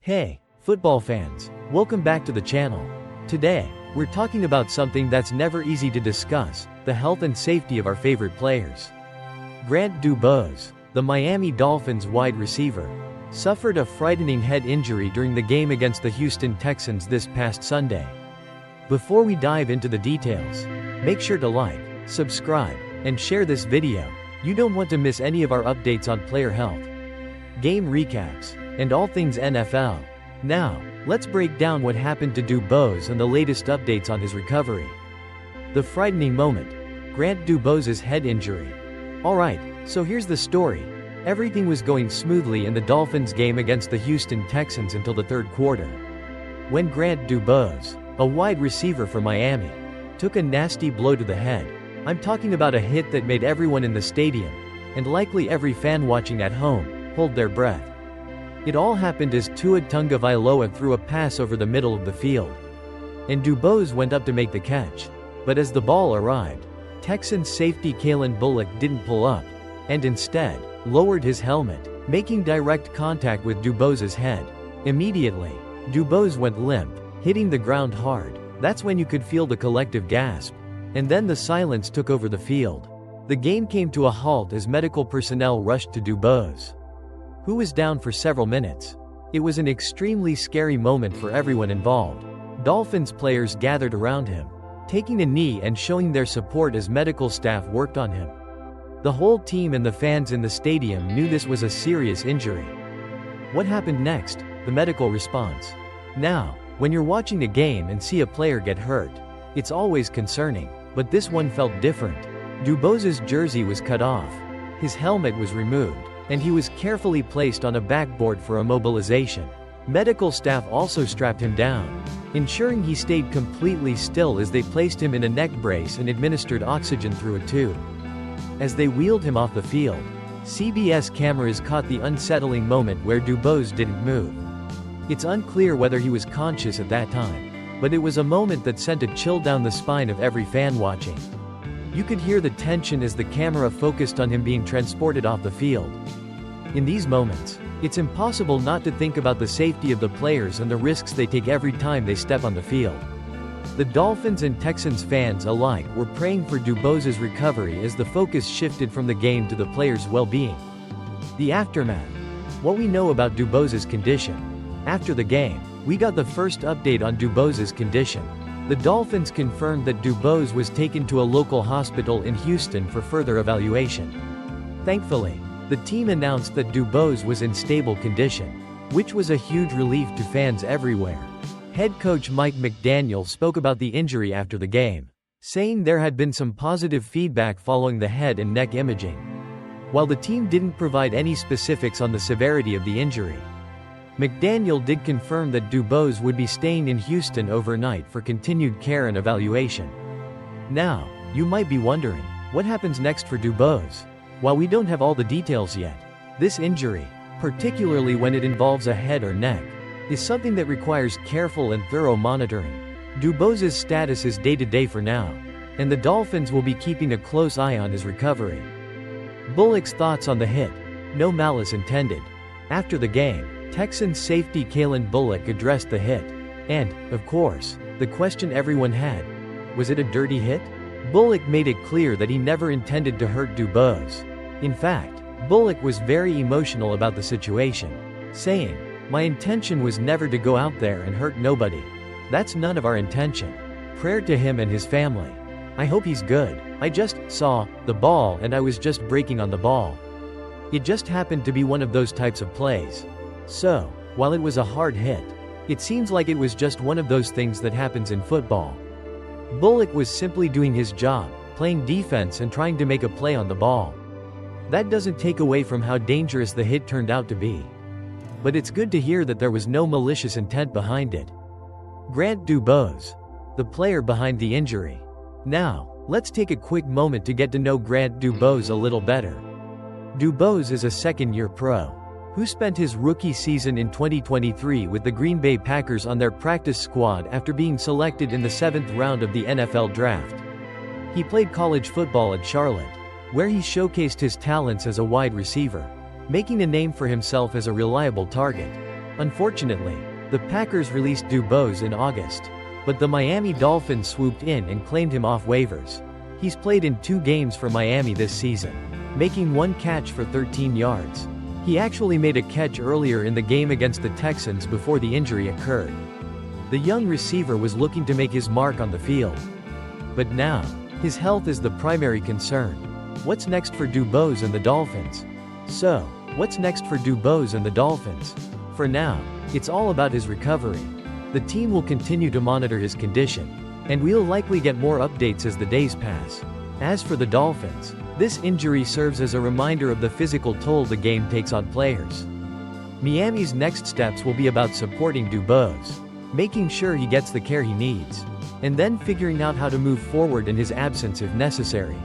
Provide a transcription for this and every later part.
Hey, football fans, welcome back to the channel. Today, we're talking about something that's never easy to discuss, the health and safety of our favorite players. Grant DuBose, the Miami Dolphins wide receiver, suffered a frightening head injury during the game against the Houston Texans this past Sunday. Before we dive into the details, make sure to like, subscribe, and share this video. You don't want to miss any of our updates on player health, game recaps, and all things NFL. Now, let's break down what happened to DuBose and the latest updates on his recovery. The frightening moment. Grant DuBose's head injury. Alright, so here's the story. Everything was going smoothly in the Dolphins game against the Houston Texans until the third quarter, when Grant DuBose, a wide receiver for Miami, took a nasty blow to the head. I'm talking about a hit that made everyone in the stadium, and likely every fan watching at home, hold their breath. It all happened as Tagovailoa threw a pass over the middle of the field, and DuBose went up to make the catch. But as the ball arrived, Texans safety Calen Bullock didn't pull up, and instead, lowered his helmet, making direct contact with DuBose's head. Immediately, DuBose went limp, hitting the ground hard. That's when you could feel the collective gasp. And then the silence took over the field. The game came to a halt as medical personnel rushed to DuBose, who was down for several minutes. It was an extremely scary moment for everyone involved. Dolphins players gathered around him, taking a knee and showing their support as medical staff worked on him. The whole team and the fans in the stadium knew this was a serious injury. What happened next? The medical response. Now, when you're watching a game and see a player get hurt, it's always concerning, but this one felt different. DuBose's jersey was cut off, his helmet was removed, and he was carefully placed on a backboard for immobilization. Medical staff also strapped him down, ensuring he stayed completely still as they placed him in a neck brace and administered oxygen through a tube. As they wheeled him off the field, CBS cameras caught the unsettling moment where DuBose didn't move. It's unclear whether he was conscious at that time, but it was a moment that sent a chill down the spine of every fan watching. You could hear the tension as the camera focused on him being transported off the field. In these moments, it's impossible not to think about the safety of the players and the risks they take every time they step on the field. The Dolphins and Texans fans alike were praying for DuBose's recovery as the focus shifted from the game to the players' well-being. The aftermath. What we know about DuBose's condition. After the game, we got the first update on DuBose's condition. The Dolphins confirmed that DuBose was taken to a local hospital in Houston for further evaluation. Thankfully, the team announced that DuBose was in stable condition, which was a huge relief to fans everywhere. Head coach Mike McDaniel spoke about the injury after the game, saying there had been some positive feedback following the head and neck imaging. While the team didn't provide any specifics on the severity of the injury, McDaniel did confirm that DuBose would be staying in Houston overnight for continued care and evaluation. Now, you might be wondering, what happens next for DuBose? While we don't have all the details yet, this injury, particularly when it involves a head or neck, is something that requires careful and thorough monitoring. DuBose's status is day-to-day for now, and the Dolphins will be keeping a close eye on his recovery. Bullock's thoughts on the hit. No malice intended. After the game, Texans safety Calen Bullock addressed the hit. And, of course, the question everyone had. Was it a dirty hit? Bullock made it clear that he never intended to hurt DuBose. In fact, Bullock was very emotional about the situation, saying, "My intention was never to go out there and hurt nobody. That's none of our intention. Prayer to him and his family. I hope he's good. I just saw the ball and I was just breaking on the ball. It just happened to be one of those types of plays. So, while it was a hard hit, it seems like it was just one of those things that happens in football." Bullock was simply doing his job, playing defense and trying to make a play on the ball. That doesn't take away from how dangerous the hit turned out to be. But it's good to hear that there was no malicious intent behind it. Grant DuBose, the player behind the injury. Now, let's take a quick moment to get to know Grant DuBose a little better. DuBose is a second-year pro, who spent his rookie season in 2023 with the Green Bay Packers on their practice squad after being selected in the 7th round of the NFL Draft. He played college football at Charlotte, where he showcased his talents as a wide receiver, making a name for himself as a reliable target. Unfortunately, the Packers released DuBose in August, but the Miami Dolphins swooped in and claimed him off waivers. He's played in 2 games for Miami this season, making 1 catch for 13 yards. He actually made a catch earlier in the game against the Texans before the injury occurred. The young receiver was looking to make his mark on the field. But now, his health is the primary concern. What's next for DuBose and the Dolphins? So, what's next for DuBose and the Dolphins? For now, it's all about his recovery. The team will continue to monitor his condition, and we'll likely get more updates as the days pass. As for the Dolphins, this injury serves as a reminder of the physical toll the game takes on players. Miami's next steps will be about supporting DuBose, making sure he gets the care he needs, and then figuring out how to move forward in his absence if necessary.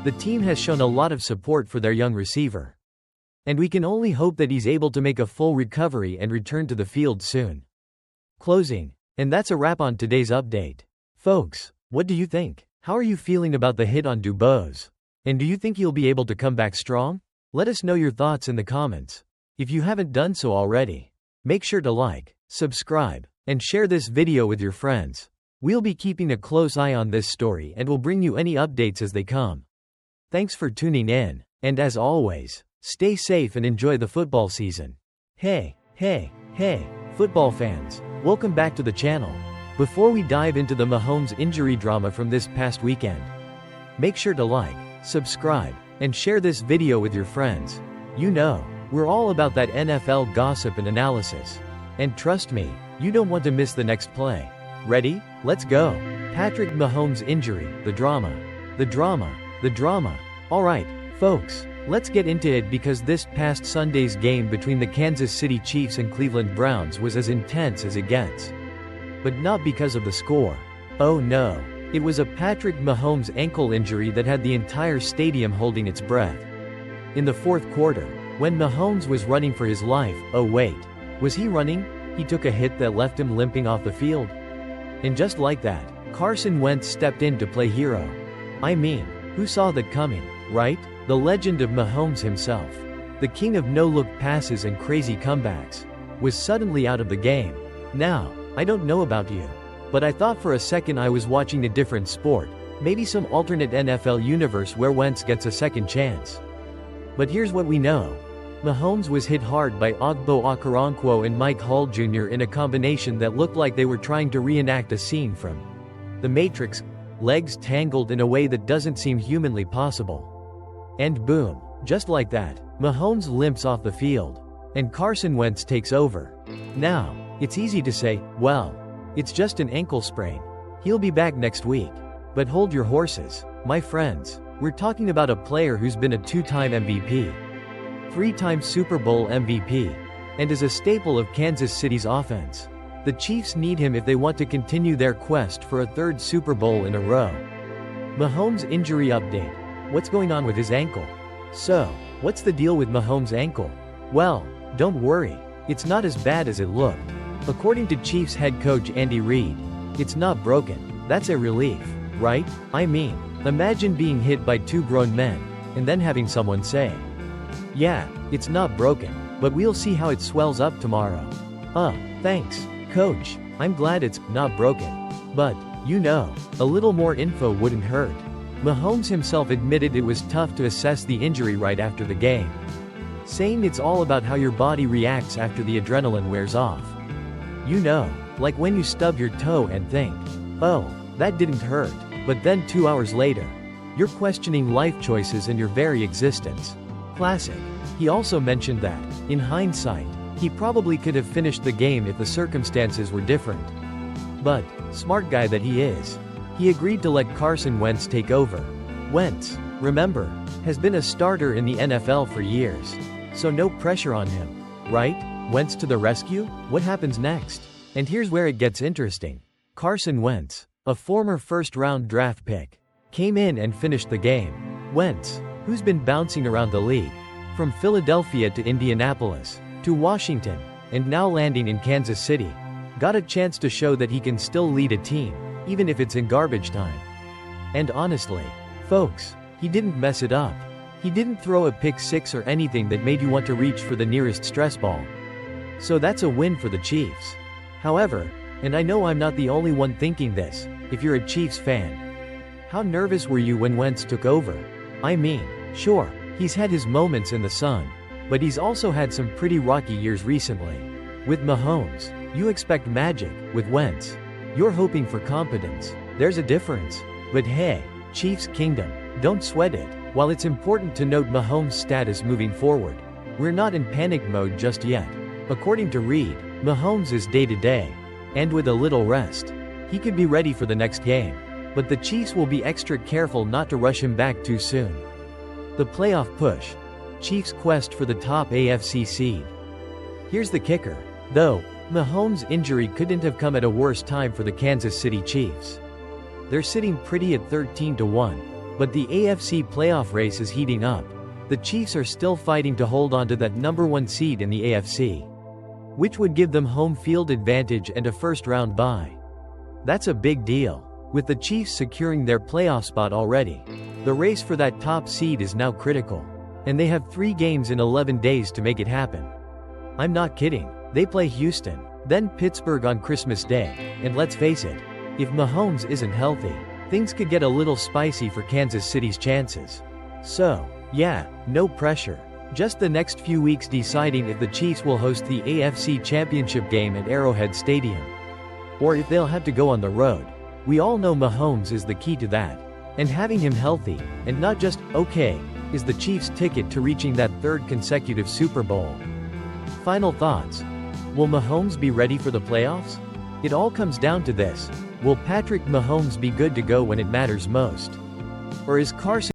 The team has shown a lot of support for their young receiver, and we can only hope that he's able to make a full recovery and return to the field soon. Closing. And that's a wrap on today's update. Folks, what do you think? How are you feeling about the hit on DuBose? And do you think he'll be able to come back strong? Let us know your thoughts in the comments. If you haven't done so already, make sure to like, subscribe, and share this video with your friends. We'll be keeping a close eye on this story and will bring you any updates as they come. Thanks for tuning in, and as always, stay safe and enjoy the football season. Hey, football fans, welcome back to the channel. Before we dive into the Mahomes injury drama from this past weekend, make sure to like, subscribe, and share this video with your friends. You know, we're all about that NFL gossip and analysis. And trust me, you don't want to miss the next play. Ready? Let's go. Patrick Mahomes injury, the drama. Alright, folks, let's get into it because this past Sunday's game between the Kansas City Chiefs and Cleveland Browns was as intense as it gets. But not because of the score. Oh no. It was a Patrick Mahomes ankle injury that had the entire stadium holding its breath. In the 4th quarter, when Mahomes was running for his life, oh wait, was he running? He took a hit that left him limping off the field. And just like that, Carson Wentz stepped in to play hero. I mean, who saw that coming, right? The legend of Mahomes himself, the king of no-look passes and crazy comebacks, was suddenly out of the game. Now, I don't know about you, but I thought for a second I was watching a different sport, maybe some alternate NFL universe where Wentz gets a second chance. But here's what we know. Mahomes was hit hard by Ogbo Okoronkwo and Mike Hull Jr. in a combination that looked like they were trying to reenact a scene from The Matrix, legs tangled in a way that doesn't seem humanly possible. And boom, just like that, Mahomes limps off the field, and Carson Wentz takes over. Now, it's easy to say, well, it's just an ankle sprain. He'll be back next week. But hold your horses, my friends. We're talking about a player who's been a 2-time MVP, 3-time Super Bowl MVP, and is a staple of Kansas City's offense. The Chiefs need him if they want to continue their quest for a 3rd Super Bowl in a row. Mahomes injury update. What's going on with his ankle? So, what's the deal with Mahomes' ankle? Well, don't worry, it's not as bad as it looked. According to Chiefs head coach Andy Reid, it's not broken. That's a relief, right? I mean, imagine being hit by 2 grown men, and then having someone say, yeah, it's not broken, but we'll see how it swells up tomorrow. Thanks, coach, I'm glad it's not broken. But, you know, a little more info wouldn't hurt. Mahomes himself admitted it was tough to assess the injury right after the game, saying it's all about how your body reacts after the adrenaline wears off. You know, like when you stub your toe and think, oh, that didn't hurt, but then 2 hours later, you're questioning life choices and your very existence. Classic. He also mentioned that, in hindsight, he probably could have finished the game if the circumstances were different. But, smart guy that he is, he agreed to let Carson Wentz take over. Wentz, remember, has been a starter in the NFL for years, so no pressure on him, right? Wentz to the rescue? What happens next? And here's where it gets interesting. Carson Wentz, a former 1st-round draft pick, came in and finished the game. Wentz, who's been bouncing around the league, from Philadelphia to Indianapolis, to Washington, and now landing in Kansas City, got a chance to show that he can still lead a team, even if it's in garbage time. And honestly, folks, he didn't mess it up. He didn't throw a pick 6 or anything that made you want to reach for the nearest stress ball. So that's a win for the Chiefs. However, and I know I'm not the only one thinking this, if you're a Chiefs fan, how nervous were you when Wentz took over? I mean, sure, he's had his moments in the sun, but he's also had some pretty rocky years recently. With Mahomes, you expect magic. With Wentz, you're hoping for competence. There's a difference. But hey, Chiefs Kingdom, don't sweat it. While it's important to note Mahomes' status moving forward, we're not in panic mode just yet. According to Reed, Mahomes is day-to-day, and with a little rest, he could be ready for the next game. But the Chiefs will be extra careful not to rush him back too soon. The playoff push. Chiefs' quest for the top AFC seed. Here's the kicker, though, Mahomes' injury couldn't have come at a worse time for the Kansas City Chiefs. They're sitting pretty at 13-1, but the AFC playoff race is heating up. The Chiefs are still fighting to hold on to that number 1 seed in the AFC, which would give them home field advantage and a first-round bye. That's a big deal. With the Chiefs securing their playoff spot already, the race for that top seed is now critical, and they have 3 games in 11 days to make it happen. I'm not kidding. They play Houston, then Pittsburgh on Christmas Day, and let's face it, if Mahomes isn't healthy, things could get a little spicy for Kansas City's chances. So, yeah, no pressure. Just the next few weeks deciding if the Chiefs will host the AFC Championship game at Arrowhead Stadium, or if they'll have to go on the road. We all know Mahomes is the key to that, and having him healthy, and not just okay, is the Chiefs' ticket to reaching that 3rd consecutive Super Bowl. Final thoughts. Will Mahomes be ready for the playoffs? It all comes down to this. Will Patrick Mahomes be good to go when it matters most? Or is Carson